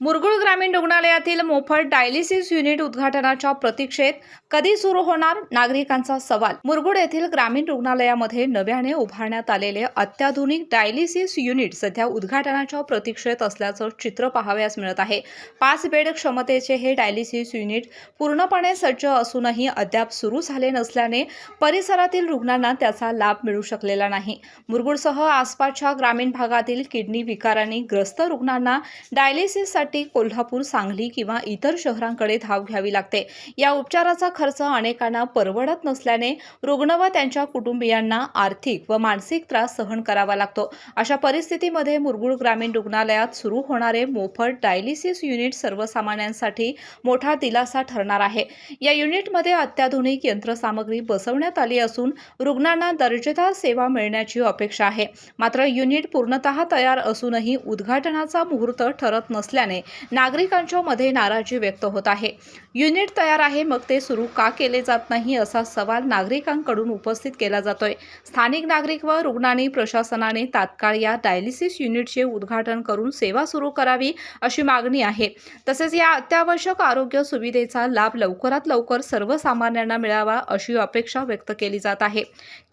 मुरगुड ग्रामीण रुग्णालयातील मोफत डायलिसिस युनिट उद्घाटनाच्या प्रतीक्षेत कधी सुरू होणार, नागरिकांचा सवाल। मुरगुड येथील ग्रामीण रुग्णालयामध्ये नव्याने उभारण्यात आलेले अत्याधुनिक डायलिसिस युनिट सध्या उद्घाटनाच्या प्रतीक्षेत असल्याचं चित्र पाहावयास मिळत आहे। 5 बेड क्षमतेचे हे डायलिसिस युनिट पूर्णपणे सज्ज असूनही अद्याप सुरू झाले नसल्याने परिसरातील रुग्णांना त्याचा लाभ मिळू शकलेला नाही। मुरगुडसह आसपासच्या ग्रामीण भागातील किडनी विकाराने ग्रस्त रुग्णांना डायलिसिससाठी कोल्हापूर, सांगली किंवा इतर शहरांकडे धाव घ्यावी लागते। या उपचाराचा खर्च अनेकांना परवडत नसल्याने रुग्ण व त्यांच्या कुटुंबियांना आर्थिक व मानसिक त्रास सहन करावा लागतो। अशा परिस्थितीमध्ये मुरगुड ग्रामीण रुग्णालयात सुरू होणारे मोफत डायलिसिस युनिट सर्वसामान्यांसाठी मोठा दिलासा ठरणार आहे। या युनिटमध्ये अत्याधुनिक यंत्रसामग्री बसवण्यात आली असून रुग्णांना दर्जेदार सेवा मिळण्याची अपेक्षा आहे। मात्र युनिट पूर्णतः तयार असूनही उद्घाटनाचा मुहूर्त ठरत नसल्याने नागरिकांच्या मध्ये नाराजी व्यक्त होत आहे। युनिट तयार आहे, मग ते सुरू का केले जात नाही असा सवाल नागरिकांकडून उपस्थित केला जातोय। स्थानिक नागरिक व रुग्णांनी प्रशासनाने तात्काळ या डायलिसिस युनिटचे उद्घाटन करून सेवा सुरू करावी अशी मागणी आहे। तसेच या अत्यावश्यक आरोग्य सुविधेचा लाभ लवकरात लवकर सर्वसामान्यांना मिळावा अशी अपेक्षा व्यक्त केली जात आहे।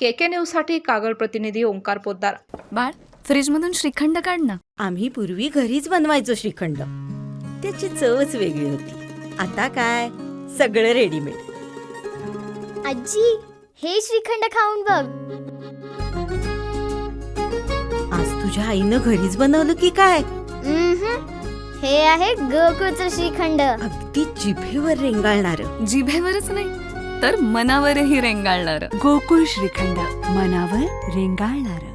केके न्यूजसाठी कागल प्रतिनिधी ओंकार पोद्दार। बाळ, फ्रीजमधून श्रीखंड काढ ना। आम्ही पूर्वी घरीच बनवायचो श्रीखंड, त्याची चवच वेगळी होती। आता काय सगळं रेडीमेड। आजी, हे श्रीखंड खाऊन बघ। आज तुझ्या आईनं घरीच बनवलं की काय? हे आहे गोकुळचं श्रीखंड। अगदी जिभेवर रेंगाळणारं। जिभेवरच नाही तर मनावरही रेंगाळणार। गोकुळ श्रीखंड, मनावर रेंगाळणार।